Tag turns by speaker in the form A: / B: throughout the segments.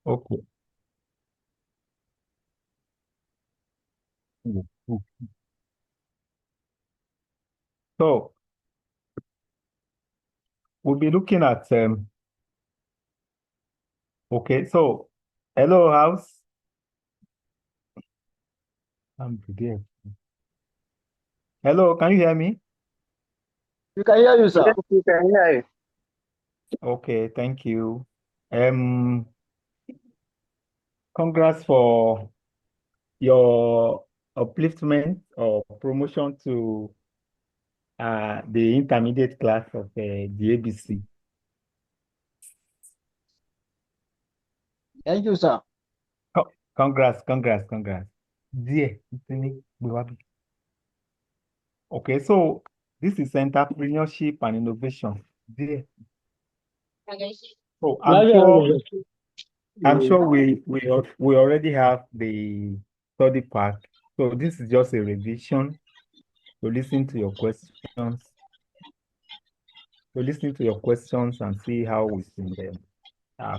A: Okay. Mm, mm. So we'll be looking at okay, so hello house. I'm there. Hello, can you hear me?
B: We can hear you,
C: Yes,
B: sir.
C: you can hear you.
A: Okay, thank you. Um, Congrats for your upliftment or promotion to the intermediate class of the ABC.
B: Thank you, sir.
A: Congrats. Dear, okay, so this is entrepreneurship and innovation. Dear. So I'm sure we already have the study pack. So this is just a revision to listen to your questions, and see how we can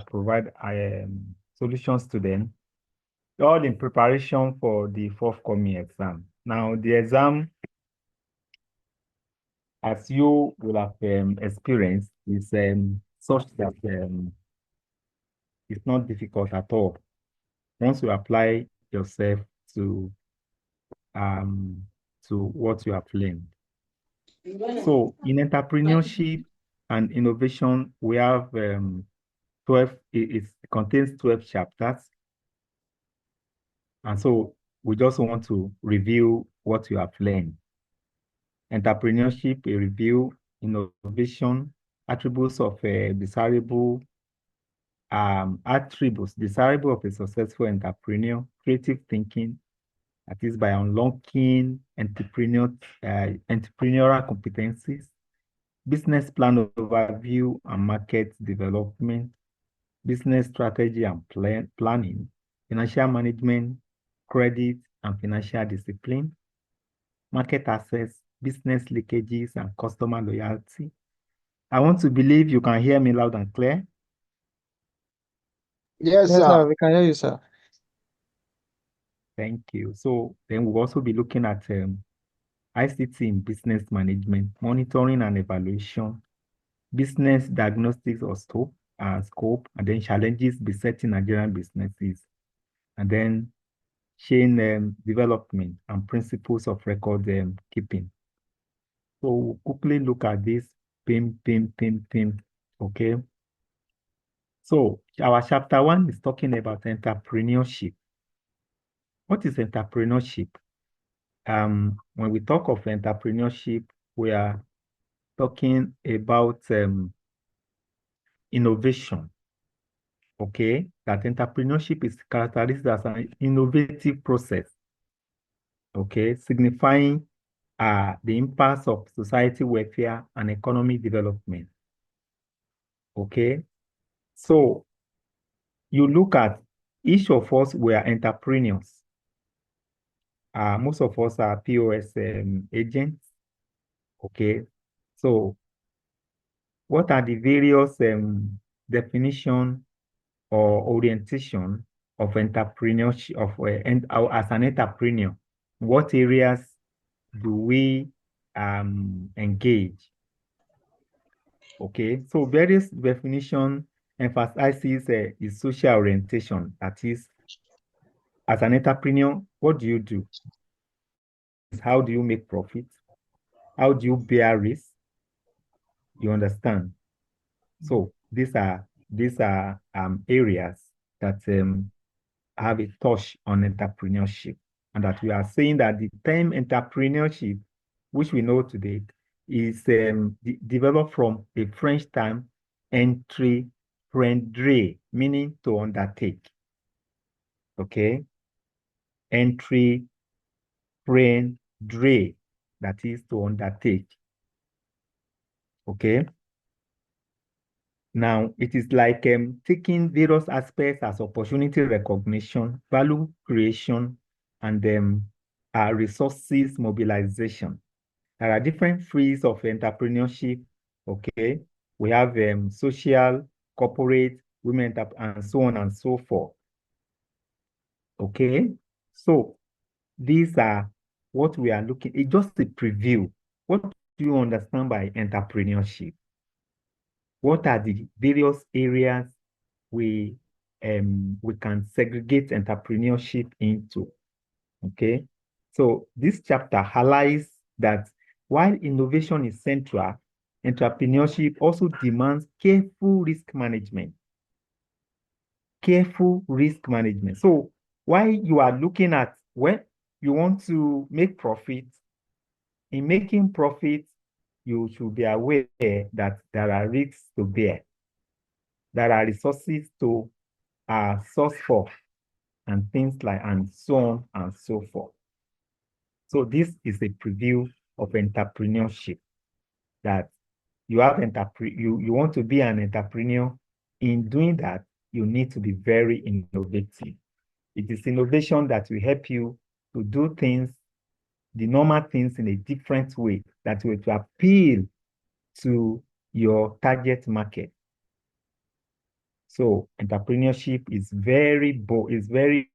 A: provide solutions to them, all in preparation for the forthcoming exam. Now, the exam, as you will have experienced, is such that it's not difficult at all. Once you apply yourself to um, what you have learned. So in entrepreneurship and innovation, we have 12, it contains 12 chapters. And so we just want to review what you have learned. Entrepreneurship, a review, innovation, attributes of a desirable, desirable of a successful entrepreneur, creative thinking, that is by unlocking entrepreneurial competencies, business plan overview and market development, business strategy and planning, financial management, credit and financial discipline, market access, business leakages and customer loyalty. I want to believe you can hear me loud and clear.
B: Yes,
C: Yes,
B: sir.
C: sir, we can hear you, sir.
A: Thank you. So then we'll also be looking at ICT in business management, monitoring and evaluation, business diagnostics or scope, and then challenges besetting Nigerian businesses, and then chain development and principles of record keeping. So we'll quickly look at this pim. Okay. So our chapter 1 is talking about entrepreneurship. What is entrepreneurship? When we talk of entrepreneurship, we are talking about innovation. Okay, that entrepreneurship is characterized as an innovative process. Okay, signifying the impacts of society welfare and economic development. Okay, so you look at each of us, we are entrepreneurs. Most of us are POS agents. Okay, so what are the various definition or orientation of entrepreneurship as an entrepreneur? What areas do we engage? Okay, so various definition emphasizes is social orientation. That is, as an entrepreneur, what do you do? How do you make profit? How do you bear risk? You understand? So these are areas that have a touch on entrepreneurship, and that we are saying that the term entrepreneurship, which we know today, is developed from a French term entreprendre, meaning to undertake. Okay, entreprendre, that is to undertake. Okay. Now, it is like taking various aspects as opportunity recognition, value creation, and resources mobilization. There are different fields of entrepreneurship. Okay, we have social, corporate, women, and so on and so forth. Okay, so these are what we are looking. It's just a preview. What do you understand by entrepreneurship? What are the various areas we can segregate entrepreneurship into? Okay, so this chapter highlights that while innovation is central, entrepreneurship also demands careful risk management. Careful risk management. So while you are looking at when you want to make profit, in making profit, you should be aware that there are risks to bear. There are resources to source for, and things like, and so on and so forth. So this is a preview of entrepreneurship, that you have you want to be an entrepreneur. In doing that, you need to be very innovative. It is innovation that will help you to do things, the normal things, in a different way that will appeal to your target market. So entrepreneurship is very broad, it's a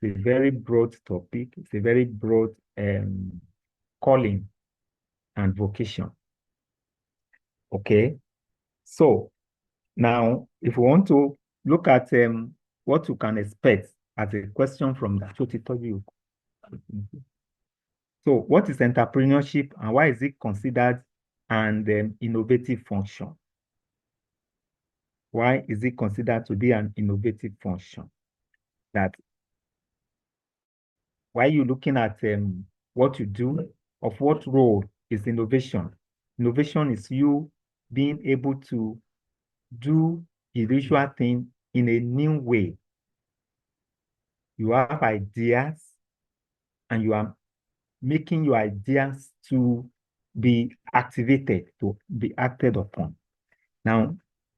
A: very broad topic. It's a very broad calling and vocation. Okay. So now, if we want to look at what you can expect as a question from that, so what is entrepreneurship and why is it considered an innovative function? Why is it considered to be an innovative function? That why are you looking at what you do, of what role is innovation? Innovation is you being able to do the usual thing in a new way. You have ideas and you are making your ideas to be activated, to be acted upon. Now,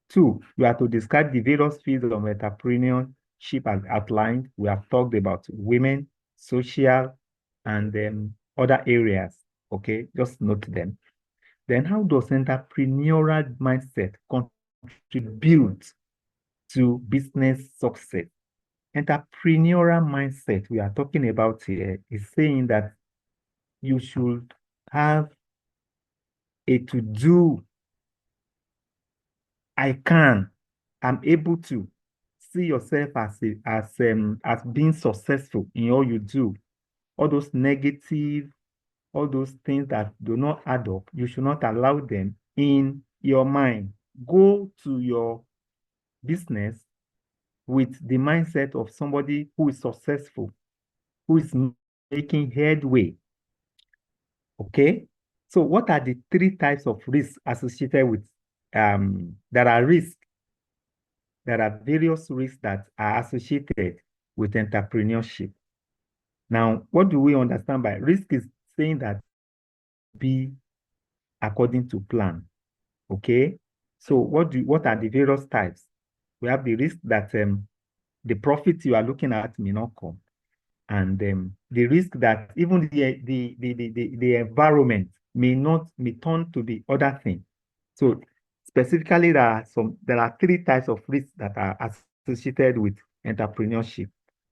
A: two, you have to describe the various fields of entrepreneurship as outlined. We have talked about women, social, and other areas. Okay, just note them. Then how does entrepreneurial mindset contribute to business success? Entrepreneurial mindset we are talking about here is saying that you should have a to-do. I'm able to see yourself as being successful in all you do. All those negative, all those things that do not add up, you should not allow them in your mind. Go to your business with the mindset of somebody who is successful, who is making headway. Okay? So what are the three types of risks associated with there are risks? There are various risks that are associated with entrepreneurship. Now, what do we understand by risk? Is saying that be according to plan. Okay. So what are the various types? We have the risk that the profit you are looking at may not come, and the risk that even the environment may turn to the other thing. So specifically, there are three types of risks that are associated with entrepreneurship,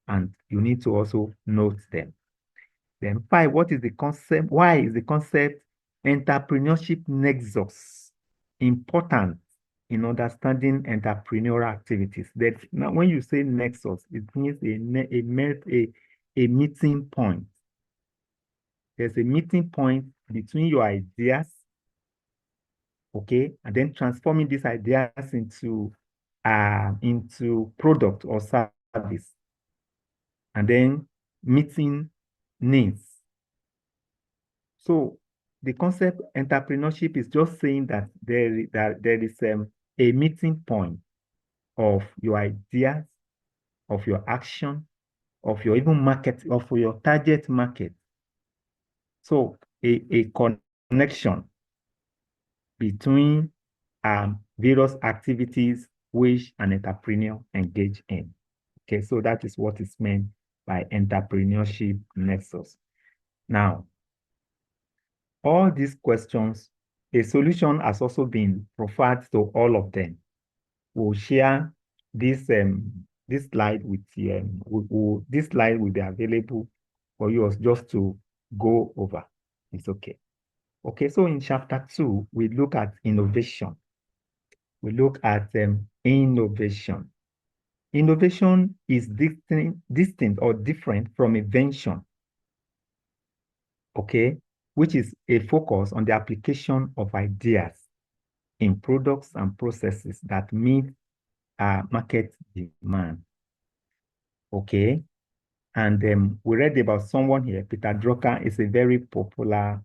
A: and you need to also note them. Then five, what is the concept? Why is the concept entrepreneurship nexus important in understanding entrepreneurial activities? That now, when you say nexus, it means a meeting point. There's a meeting point between your ideas, okay, and then transforming these ideas into product or service, and then meeting needs. So the concept entrepreneurship is just saying that there is a meeting point of your ideas, of your action, of your even market, of your target market. So a connection between various activities which an entrepreneur engage in. Okay, so that is what is meant by entrepreneurship nexus. Now, all these questions, a solution has also been proffered to all of them. we'll share this slide with this slide will be available for you just to go over. It's okay. Okay, so in chapter 2, we look at innovation. We look at innovation. Innovation is distinct or different from invention, okay, which is a focus on the application of ideas in products and processes that meet market demand, okay? And we read about someone here, Peter Drucker is a very popular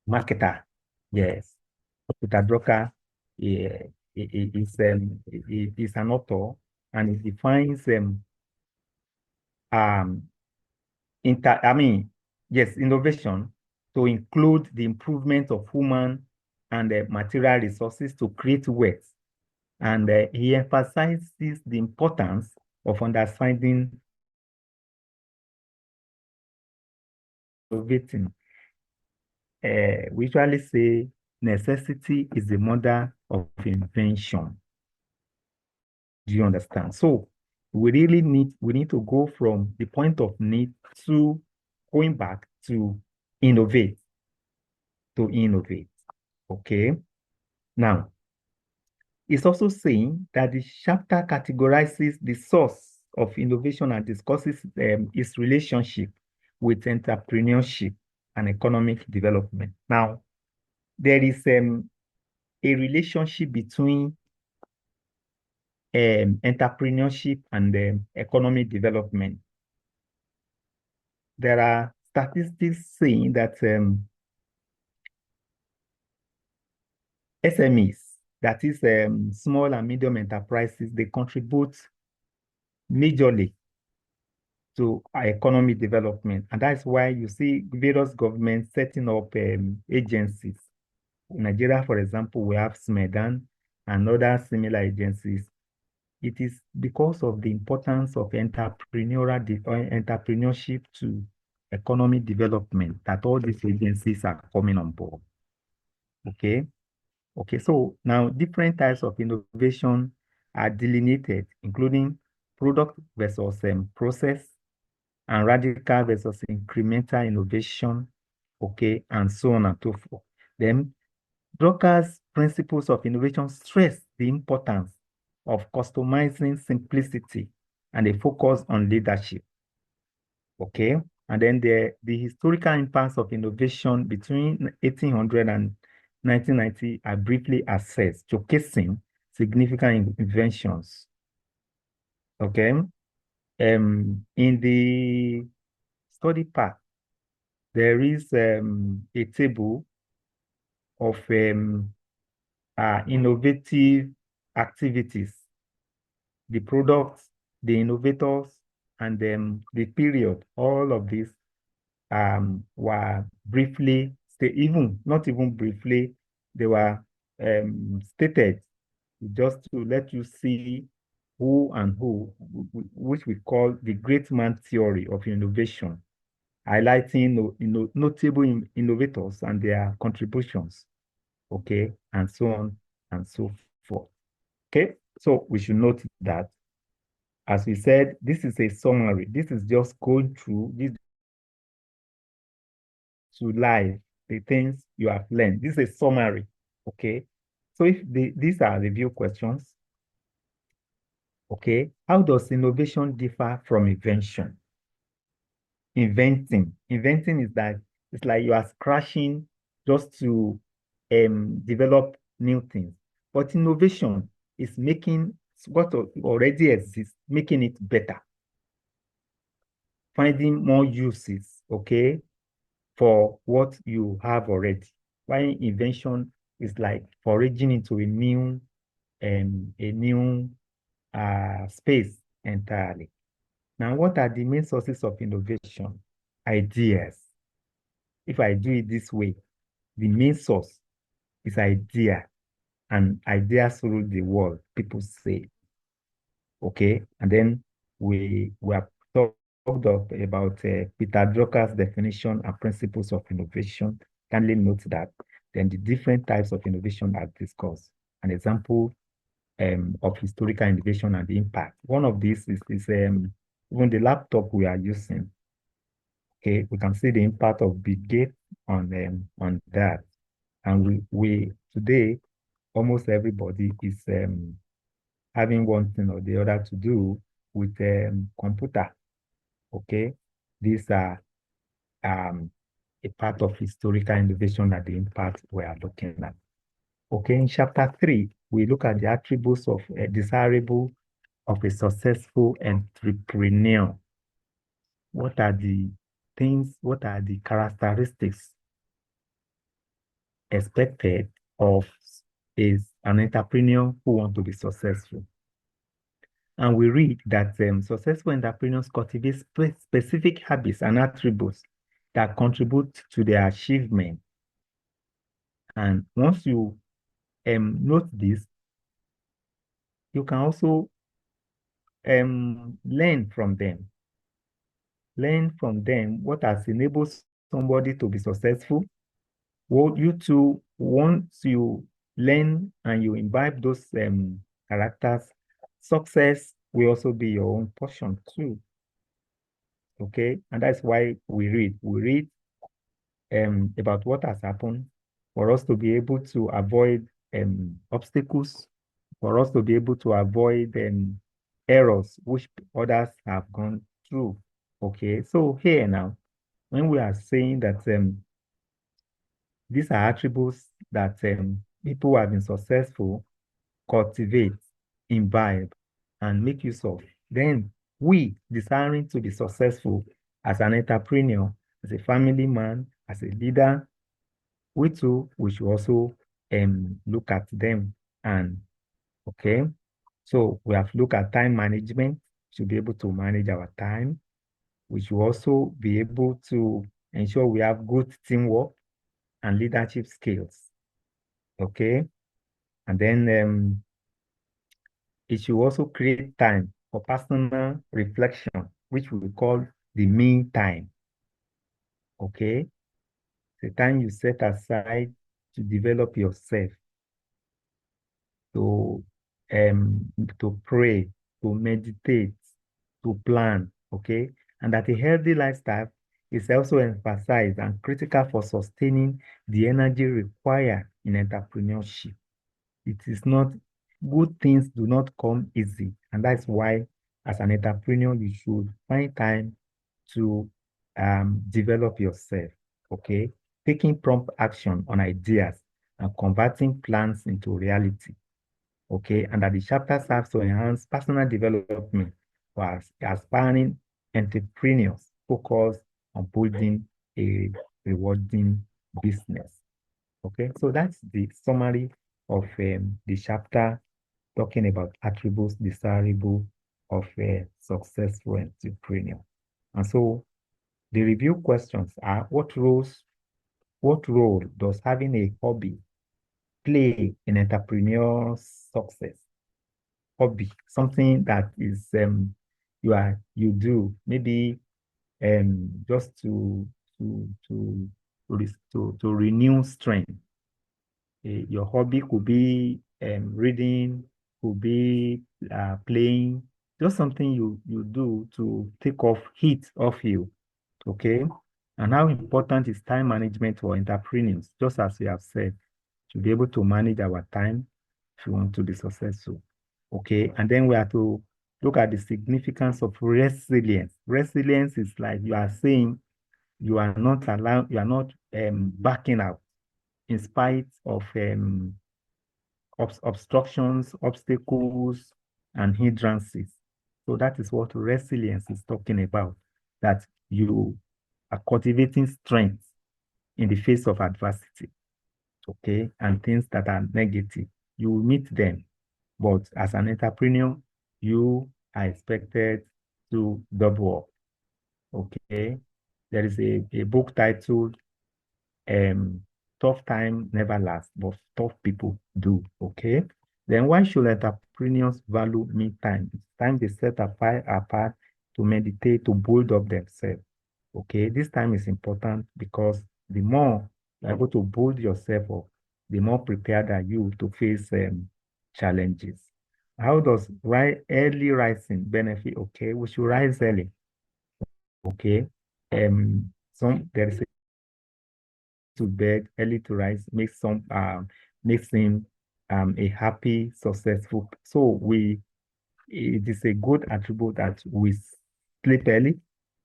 A: marketer. Yes, Peter Drucker is an author, and he defines um, innovation to include the improvement of human and material resources to create wealth. And he emphasizes the importance of understanding innovating. We usually say necessity is the mother of invention. Do you understand? So we need to go from the point of need to going back to innovate, to innovate. Okay. Now, it's also saying that the chapter categorizes the source of innovation and discusses its relationship with entrepreneurship and economic development. Now, there is a relationship between entrepreneurship and economic development. There are statistics saying that SMEs, that is small and medium enterprises, they contribute majorly to our economic development. And that's why you see various governments setting up agencies. In Nigeria, for example, we have SMEDAN and other similar agencies. It is because of the importance of entrepreneurship to economic development that all these agencies are coming on board. Okay. Okay. So now different types of innovation are delineated, including product versus process, and radical versus incremental innovation, okay, and so on and so forth. Then Drucker's principles of innovation stress the importance of customizing simplicity and a focus on leadership, okay? And then the historical impacts of innovation between 1800 and 1990 are briefly assessed, showcasing significant inventions, okay? In the study part, there is a table of innovative activities, the products, the innovators, and the period. All of these were briefly, not even briefly, they were stated just to let you see who and who, which we call the great man theory of innovation, highlighting notable innovators and their contributions, okay, and so on and so forth. Okay, so we should note that, as we said, this is a summary. This is just going through this to live the things you have learned. This is a summary, okay? So if these are review questions, okay, how does innovation differ from invention? Inventing is that it's like you are scratching just to develop new things. But innovation is making what already exists, making it better, finding more uses, okay, for what you have already. While invention is like foraging into a new space entirely. Now, what are the main sources of innovation? Ideas. If I do it this way, the main source is idea, and ideas rule the world, people say. Okay, and then we have talked about Peter Drucker's definition and principles of innovation. Kindly note that. Then the different types of innovation are discussed. an example of historical innovation and impact. One of these is even the laptop we are using. Okay, we can see the impact of Big Gates on that. And we today, almost everybody is having one thing or the other to do with computer. Okay, these are a part of historical innovation and the impact we are looking at. Okay, in chapter 3, we look at the attributes of a desirable of a successful entrepreneur. What are the things, what are the characteristics expected of an entrepreneur who wants to be successful? And we read that successful entrepreneurs cultivate specific habits and attributes that contribute to their achievement. And once you note this, you can also learn from them. Learn from them what has enabled somebody to be successful. What you too, once you learn and you imbibe those characters, success will also be your own portion too. Okay, and that's why we read. We read about what has happened for us to be able to avoid obstacles, for us to be able to avoid errors which others have gone through. Okay, so here now, when we are saying that these are attributes that people who have been successful cultivate, imbibe, and make use of, then we desiring to be successful as an entrepreneur, as a family man, as a leader, we too, we should also look at them. And okay, so we have looked at time management to be able to manage our time. We should also be able to ensure we have good teamwork and leadership skills. Okay, and then it should also create time for personal reflection, which we call the me time. Okay, the time you set aside to develop yourself, to to pray, to meditate, to plan, okay? And that a healthy lifestyle is also emphasized and critical for sustaining the energy required in entrepreneurship. It is not, good things do not come easy. And that's why, as an entrepreneur, you should find time to develop yourself, okay? Taking prompt action on ideas and converting plans into reality, okay? And that the chapter serves to enhance personal development for aspiring entrepreneurs focused on building a rewarding business. Okay, so that's the summary of the chapter talking about attributes desirable of a successful entrepreneur. And so the review questions are: what role does having a hobby play in entrepreneur success? Hobby, something that is you do maybe just to to to renew strength. Your hobby could be reading, could be playing, just something you do to take off heat off you. Okay. And how important is time management for entrepreneurs? Just as we have said, to be able to manage our time if you want to be successful. Okay. And then we have to look at the significance of resilience. Resilience is like you are saying you are not allowed, you are not backing out in spite of obstructions, obstacles, and hindrances. So that is what resilience is talking about, that you are cultivating strength in the face of adversity, okay, and things that are negative. You will meet them, but as an entrepreneur, you are expected to double up, okay? There is a book titled um, Tough Time Never Lasts, but tough people do, okay? Then why should entrepreneurs value me time? It's time they set apart to meditate, to build up themselves, okay? This time is important because the more you're able to build yourself up, the more prepared are you to face challenges. How does early rising benefit? Okay, we should rise early. Okay, there is to bed, early to rise makes him a happy, successful. So it is a good attribute that we sleep early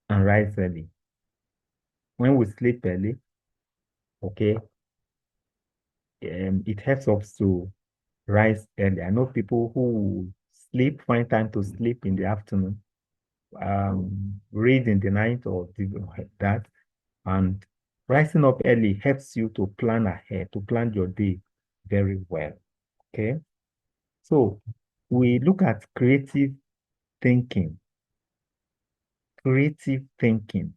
A: and rise early. When we sleep early, okay, it helps us to rise early. I know people who find time to sleep in the afternoon, read in the night or like that. And rising up early helps you to plan ahead, to plan your day very well. Okay. So we look at creative thinking. Creative thinking.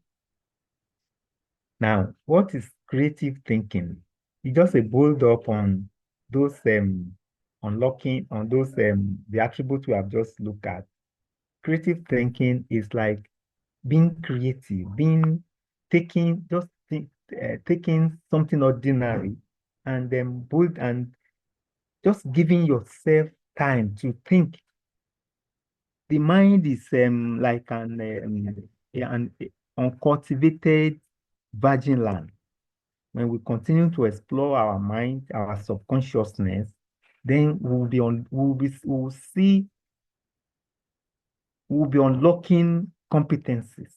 A: Now, what is creative thinking? It's just a build up on those unlocking on those the attributes we have just looked at. Creative thinking is like being creative, taking taking something ordinary and then build and just giving yourself time to think. The mind is like an uncultivated virgin land. When we continue to explore our mind, our subconsciousness, then we'll be unlocking competencies.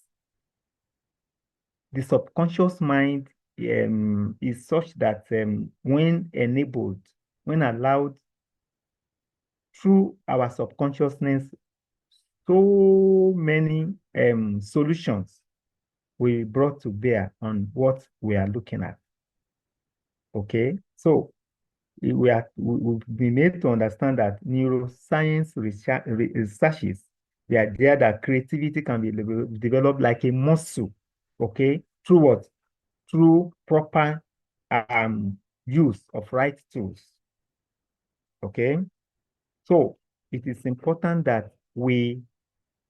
A: The subconscious mind is such that when enabled, when allowed through our subconsciousness, so many solutions we brought to bear on what we are looking at. Okay, so we've been made to understand that neuroscience researches the idea that creativity can be developed like a muscle. Okay, through what? Through proper use of right tools. Okay, so it is important that we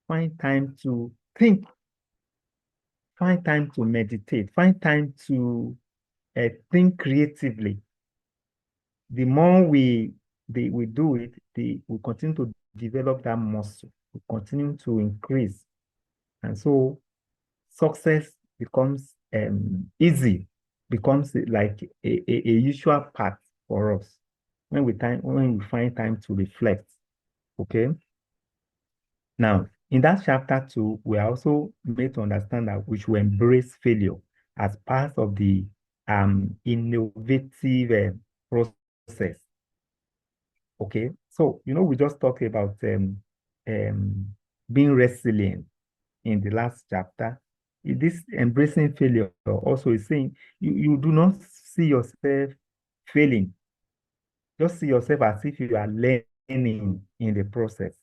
A: find time to think, find time to meditate, find time to think creatively. The more we do it, we continue to develop that muscle, we continue to increase. And so success becomes easy, becomes like a usual path for us when we find time to reflect. Okay. Now, in that chapter 2, we are also made to understand that we should embrace failure as part of the innovative process. Okay, so we just talked about um, being resilient in the last chapter. This embracing failure also is saying you do not see yourself failing. Just see yourself as if you are learning in the process.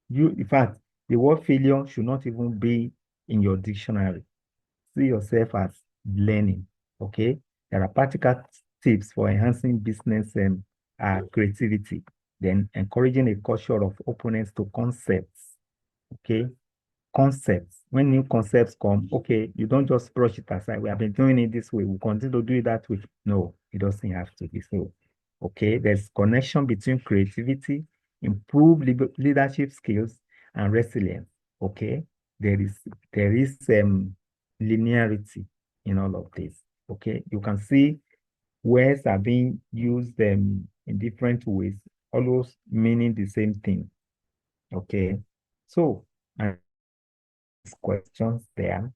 A: In fact, the word failure should not even be in your dictionary. See yourself as learning. Okay, there are practical tips for enhancing business and creativity. Then encouraging a culture of openness to concepts. Okay, concepts. When new concepts come, okay, you don't just brush it aside. We have been doing it this way. We continue to do it that way. No, it doesn't have to be so. Okay, there's connection between creativity, improved leadership skills, and resilience. Okay, there is linearity in all of this. Okay, you can see words are being used in different ways, almost meaning the same thing. Okay, so and questions there.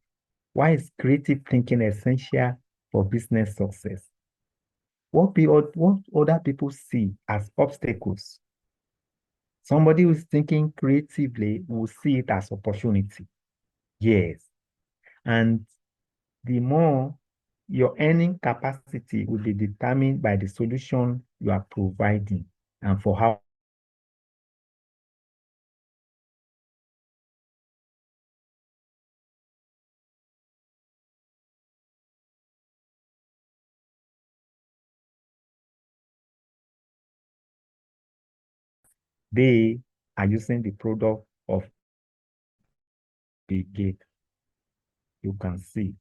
A: Why is creative thinking essential for business success? What other people see as obstacles? Somebody who's thinking creatively will see it as opportunity. Yes. And the more your earning capacity will be determined by the solution you are providing and for how they are using the product of the gate. You can see.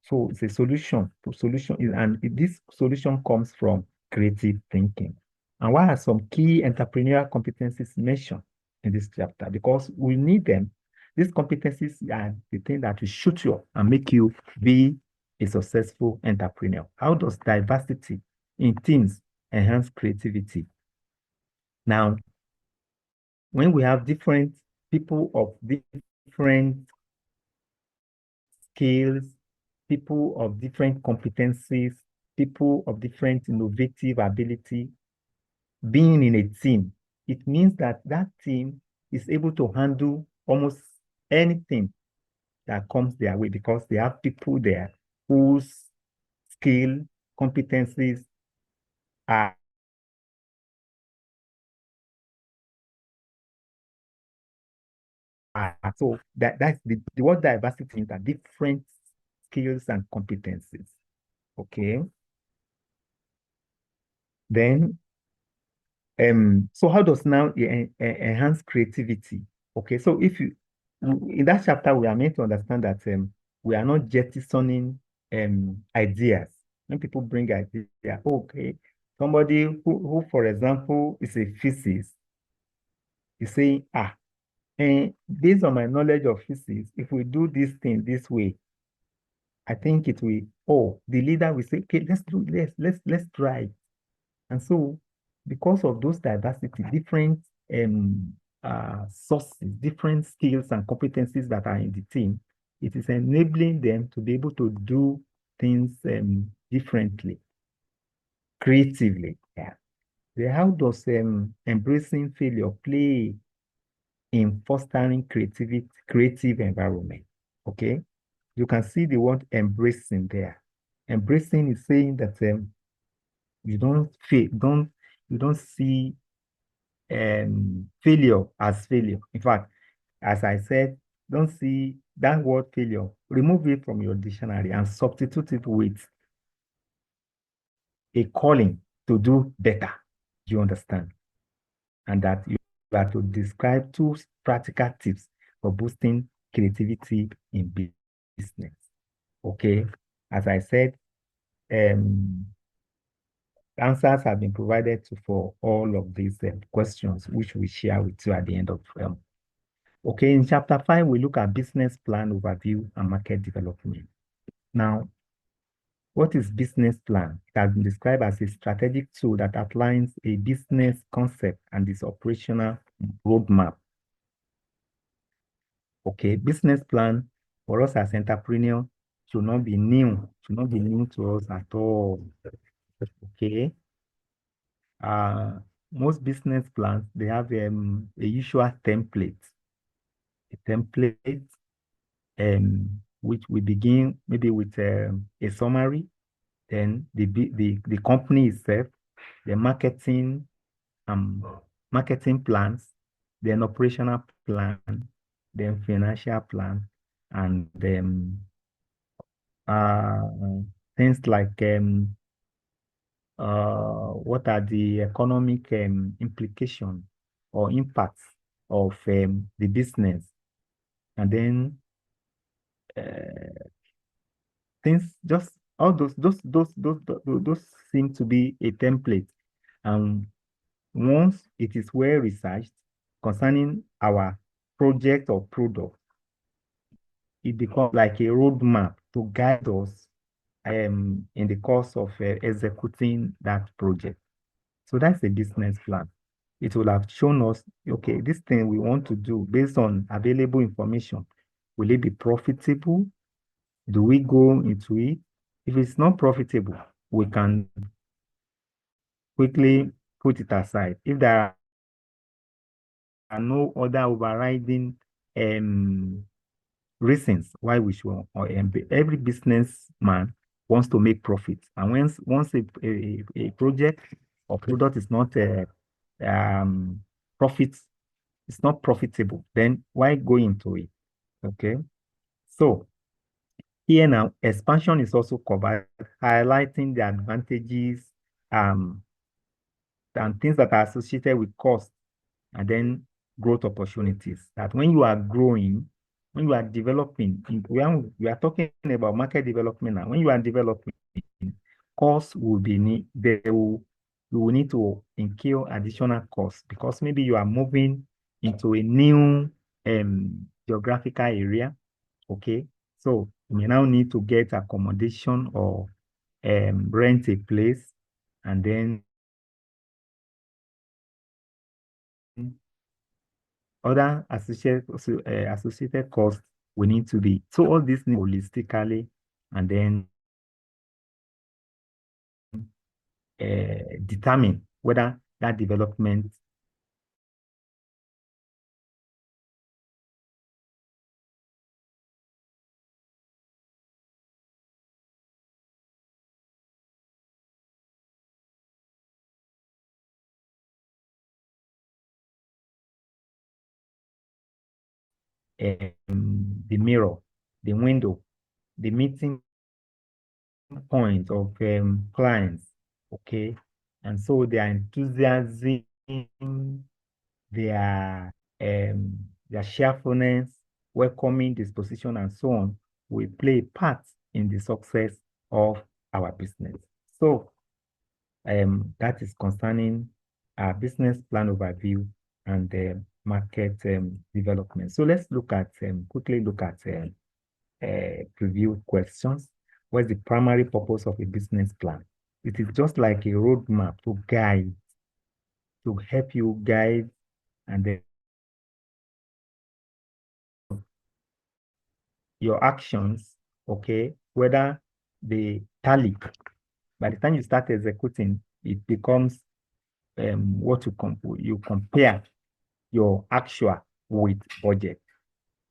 A: So it's a solution, and this solution comes from creative thinking. And what are some key entrepreneurial competencies mentioned in this chapter? Because we need them. These competencies are the thing that will shoot you up and make you be a successful entrepreneur. How does diversity in teams enhance creativity? Now, when we have different people of different skills, people of different competencies, people of different innovative ability, being in a team, it means that that team is able to handle almost anything that comes their way because they have people there whose skill, competencies are so that's the word diversity means that different skills and competencies. Okay. Then so how does now enhance creativity? Okay, so if you in that chapter we are meant to understand that we are not jettisoning ideas. When people bring ideas, okay, somebody who for example is a physicist is saying, and based on my knowledge of physics, if we do this thing this way, I think it will, the leader will say, okay, let's do this, let's try it. And so, because of those diversity, different sources, different skills and competencies that are in the team, it is enabling them to be able to do things differently, creatively. Yeah. Then how does embracing failure play in fostering creative environment? Okay, you can see the word embracing there. Embracing is saying that you don't fail, don't you don't see failure as failure. In fact, as I said, don't see that word failure. Remove it from your dictionary and substitute it with a calling to do better. You understand? And that you are to describe two practical tips for boosting creativity in business. Okay. As I said, um, answers have been provided for all of these questions, which we share with you at the end of Okay, in chapter 5, we look at business plan overview and market development. Now, what is business plan? It has been described as a strategic tool that outlines a business concept and its operational roadmap. Okay, business plan for us as entrepreneurs should not be new to us at all. Okay. Most business plans, they have a usual template. A template which we begin maybe with a summary, then the company itself, the marketing plans, then operational plan, then financial plan, and then uh, things like what are the economic implications or impacts of the business, and then things just all those seem to be a template. And once it is well researched concerning our project or product, it becomes like a roadmap to guide us in the course of executing that project. So that's a business plan. It will have shown us, okay, this thing we want to do based on available information. Will it be profitable? Do we go into it? If it's not profitable, we can quickly put it aside. If there are no other overriding reasons why we should, every businessman wants to make profit. And once a project or product is not um, profit, it's not profitable, then why go into it? Okay. So here now, expansion is also covered, highlighting the advantages um, and things that are associated with cost and then growth opportunities. That when you are growing, when you are developing, we are talking about market development now. When you are developing, costs will be need there will you will need to incur additional costs because maybe you are moving into a new geographical area. Okay, so you may now need to get accommodation or rent a place, and then other associated costs we need to be. So all this need holistically, and then determine whether that development the mirror, the window, the meeting point of clients. Okay, and so their enthusiasm, their their cheerfulness, welcoming disposition, and so on will play a part in the success of our business. So that is concerning our business plan overview and the market development. So let's look at quickly look at preview questions. What's the primary purpose of a business plan? It is just like a roadmap to guide, to help you guide, and then your actions, okay, whether they tally. By the time you start executing, it becomes what you compare your actual with budget.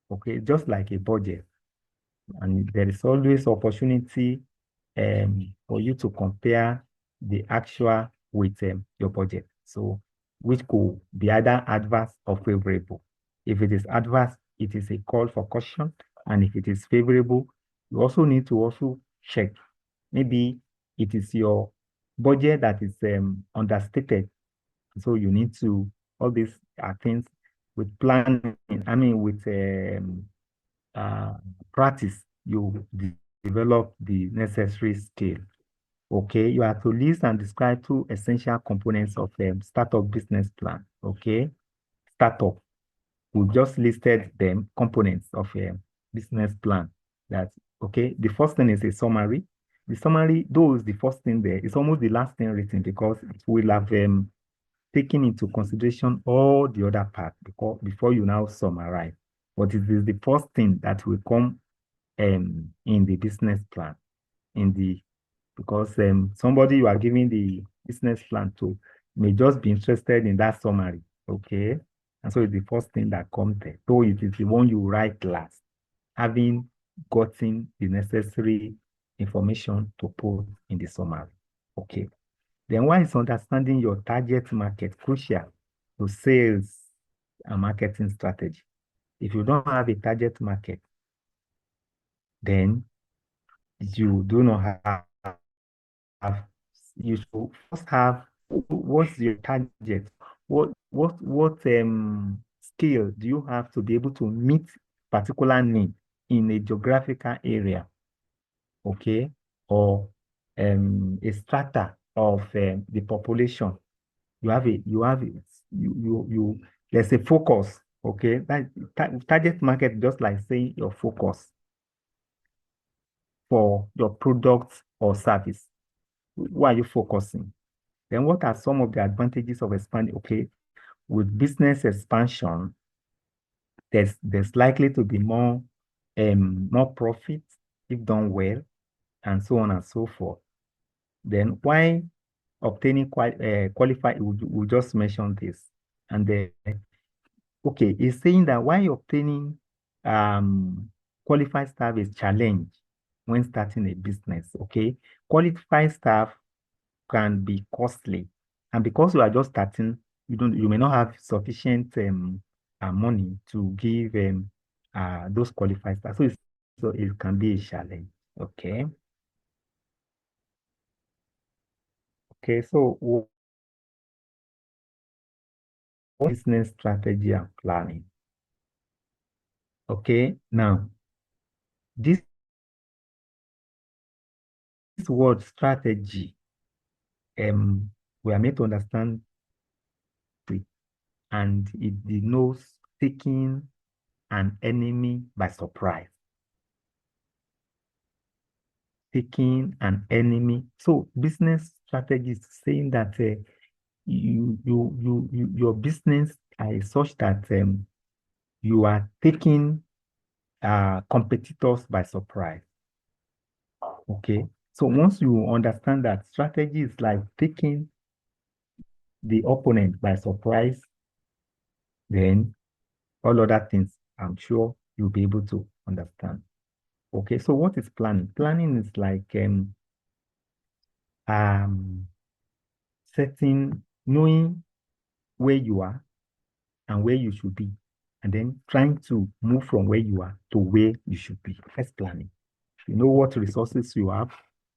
A: Okay, just like a budget. And there is always opportunity for you to compare the actual with your budget. So, which could be either adverse or favorable. If it is adverse, it is a call for caution. And if it is favorable, you also need to also check. Maybe it is your budget that is understated. So you need to, all these are things with planning, I mean, with uh, practice, you develop the necessary skill. Okay, you have to list and describe two essential components of a startup business plan. Okay, startup. We've just listed them components of a business plan. That's okay. The first thing is a summary. The summary, though is the first thing there, it's almost the last thing written because it will have taken into consideration all the other parts before you now summarize. But it is the first thing that will come in the business plan, in the because somebody you are giving the business plan to may just be interested in that summary. Okay. And so it's the first thing that comes there. So it is the one you write last, having gotten the necessary information to put in the summary. Okay. Then why is understanding your target market crucial to sales and marketing strategy? If you don't have a target market, then you do not have, you should first have what's your target? What skill do you have to be able to meet particular need in a geographical area? Okay, or a strata of the population. You there's a focus. Okay, target market just like saying your focus for your product or service. Who are you focusing? Then what are some of the advantages of expanding? Okay, with business expansion, there's likely to be more profit if done well, and so on and so forth. Then why obtaining qualified? We just mentioned this, and then okay, it's saying that why obtaining qualified staff is challenge when starting a business. Okay, qualified staff can be costly. And because you are just starting, you may not have sufficient money to give those qualified staff. So it can be a challenge. Okay. Okay. So what business strategy and planning? Okay, now this word strategy, we are made to understand it, and it denotes taking an enemy by surprise. Taking an enemy. So business strategy is saying that your business is such that you are taking competitors by surprise. Okay. So once you understand that strategy is like taking the opponent by surprise, then all other things I'm sure you'll be able to understand. Okay. So what is planning? Planning is like um setting, knowing where you are and where you should be, and then trying to move from where you are to where you should be. That's planning. You know what resources you have,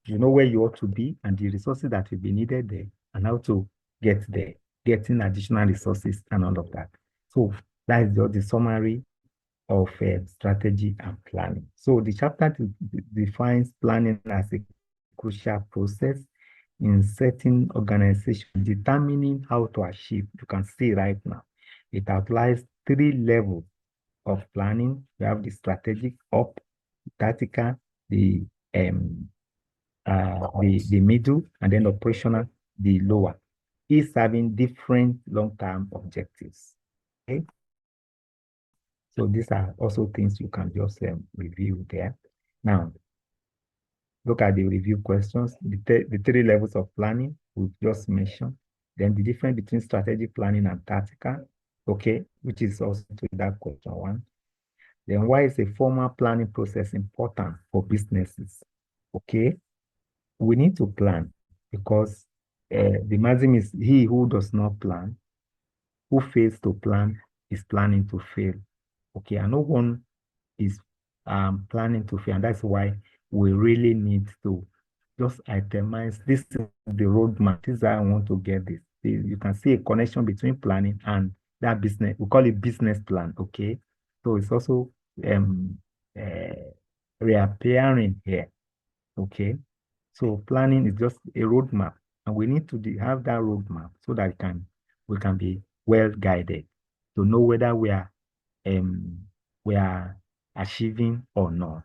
A: you know where you ought to be, and the resources that will be needed there, and how to get there, getting additional resources and all of that. So that is just the summary of strategy and planning. So the chapter defines planning as a crucial process in setting organization, determining how to achieve. You can see right now, it applies 3 levels of planning. We have the strategic up, tactical, the the middle, and then operational, the lower. Each having different long-term objectives. Okay. So these are also things you can just review there. Now, look at the review questions. The 3 levels of planning we've just mentioned. Then the difference between strategic planning and tactical, okay, which is also to that question 1. Then why is a formal planning process important for businesses? Okay, we need to plan because the maxim is he who does not plan, who fails to plan, is planning to fail. Okay, and no one is planning to fail. And that's why we really need to just itemize this is the roadmap. This is how I want to get this. You can see a connection between planning and that business. We call it business plan. Okay. So it's also uh, reappearing here. Okay. So planning is just a roadmap, and we need to have that roadmap so that we can be well guided to know whether um, we are achieving or not.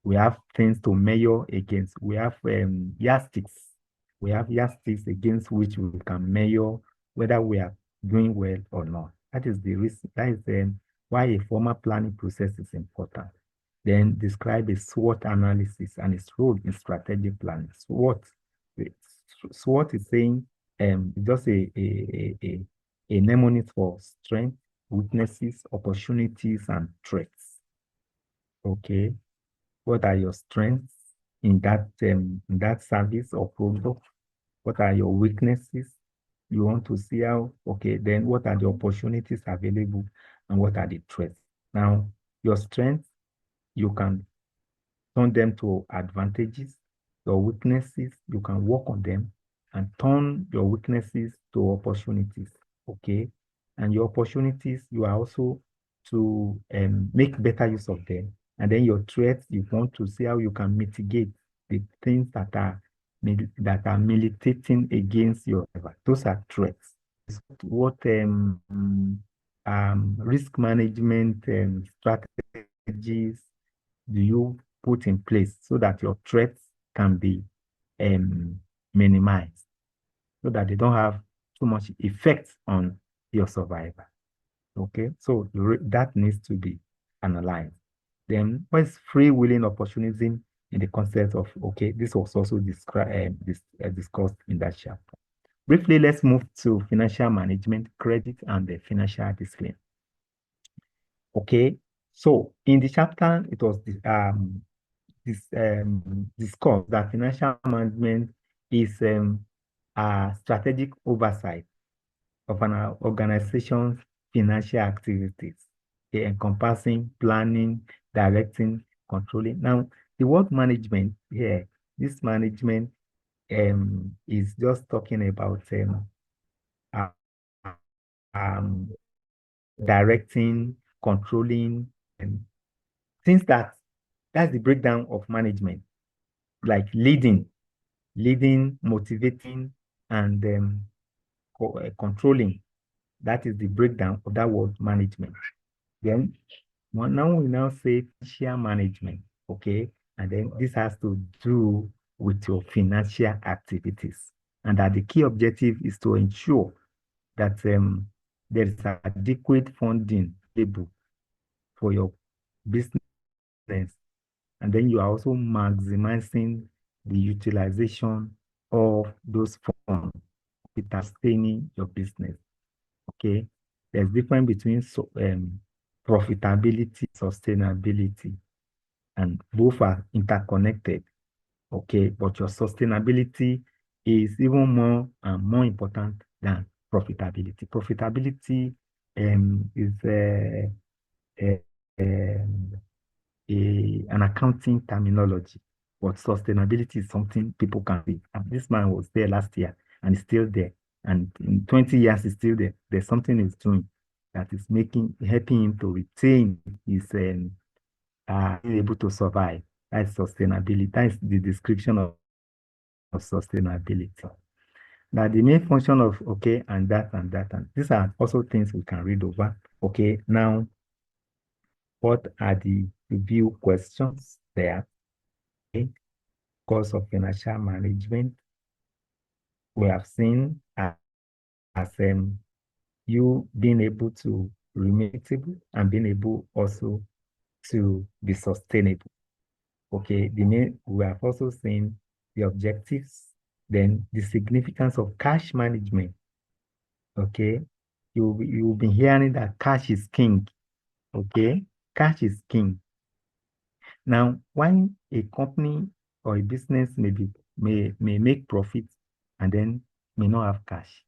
A: We have things to measure against. We have yardsticks. We have yardsticks against which we can measure whether we are doing well or not. That is the reason. That is why a formal planning process is important. Then describe a SWOT analysis and its role in strategic planning. SWOT is saying just a mnemonic for strength, weaknesses, opportunities, and threats. Okay. What are your strengths in that service or product? What are your weaknesses? You want to see how, okay, then what are the opportunities available and what are the threats? Now, your strengths, you can turn them to advantages. Your weaknesses, you can work on them and turn your weaknesses to opportunities. Okay. And your opportunities, you are also to make better use of them. And then your threats, you want to see how you can mitigate the things that are militating against your effort. Those are threats. What risk management strategies do you put in place so that your threats can be minimized, so that they don't have too much effect on your survival? Okay, so that needs to be analyzed. Then, what is free willing opportunism in the concept of, okay, this was also discussed in that chapter. Briefly, let's move to financial management, credit, and the financial discipline. Okay, so in the chapter, it was discussed that financial management is a strategic oversight of an organization's financial activities, encompassing planning, directing, controlling. Now, the word management here, this management is just talking about uh, um, directing, controlling, since that's the breakdown of management, like leading, motivating, and controlling. That is the breakdown of that word management. Then now we now say financial management, okay? And then this has to do with your financial activities. And that the key objective is to ensure that there is adequate funding able for your business. And then you are also maximizing the utilization of those funds with sustaining your business. Okay. There's difference between profitability, sustainability, and both are interconnected. Okay. But your sustainability is even more important than profitability. Profitability is uh, um, an accounting terminology, but sustainability is something people can see. And this man was there last year and is still there. And in 20 years, he's still there. There's something he's doing that is helping him to retain his being able to survive. That's sustainability. That's the description of sustainability. Now, the main function of okay, and that, and these are also things we can read over. Okay, now, what are the review questions there? Okay. Course of financial management, we have seen as you being able to remain stable and being able also to be sustainable. Okay, we have also seen the objectives, then the significance of cash management. Okay, you've been hearing that cash is king. Okay, cash is king. Now, when a company or a business may make profit and then may not have cash,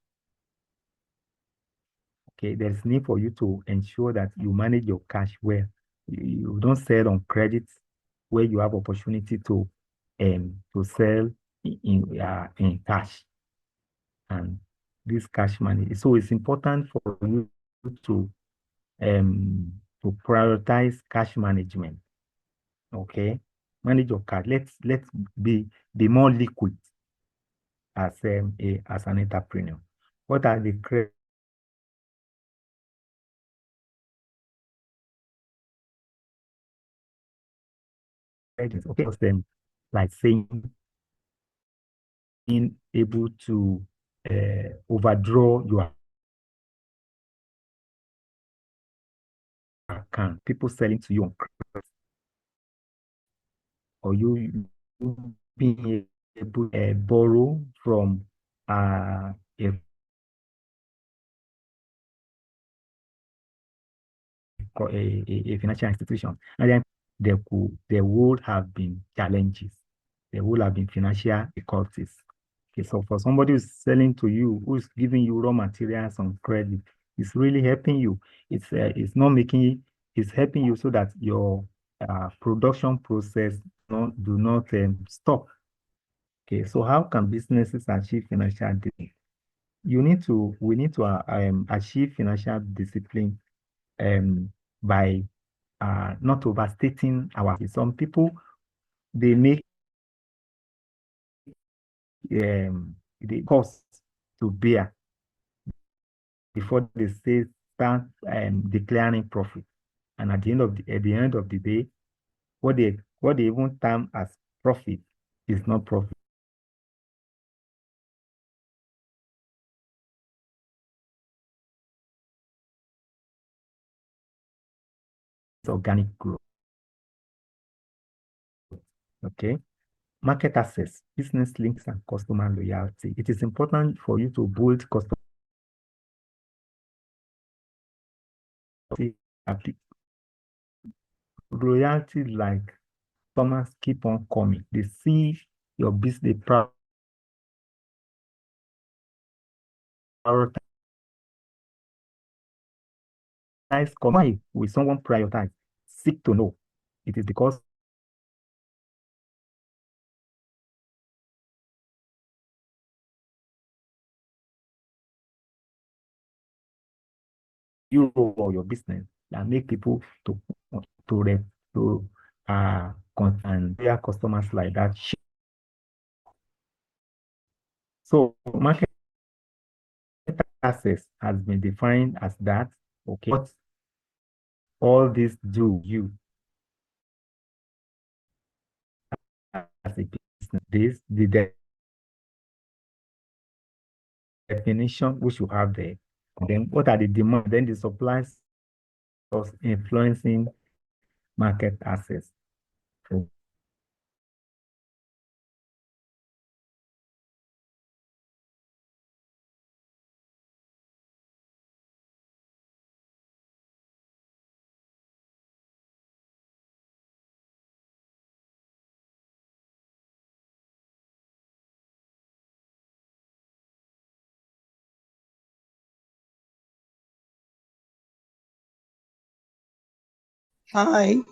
A: okay, there's need for you to ensure that you manage your cash well. You don't sell on credit where you have opportunity to sell in cash, and this cash money. So it's important for you to prioritize cash management. Okay, manage your cash. Let's be more liquid as an entrepreneur. What are the credits? Okay, them like saying being able to overdraw your account, people selling to you on credit, or you being able to borrow from a financial institution. And then there would have been challenges. There would have been financial difficulties. Okay, so for somebody who's selling to you, who's giving you raw materials on credit, it's really helping you. It's not making it, it's helping you so that your production process do not stop. Okay, so how can businesses achieve financial discipline? We need to achieve financial discipline by not overstating our. Some people they make the cost to bear before they start declaring profit, and at the end of the day, what they even term as profit is not profit. It's organic growth. Okay. Market access, business links, and customer loyalty. It is important for you to build customer loyalty, like customers keep on coming. They see your business, they prioritize. Why will someone prioritize? Seek to know. It is because you or your business that make people to re, to and their customers like that. So market access has been defined as that. Okay, what all this do you as a business? This the definition we should have there. And then what are the demands? Then the supplies of influencing market access. So
C: Hi.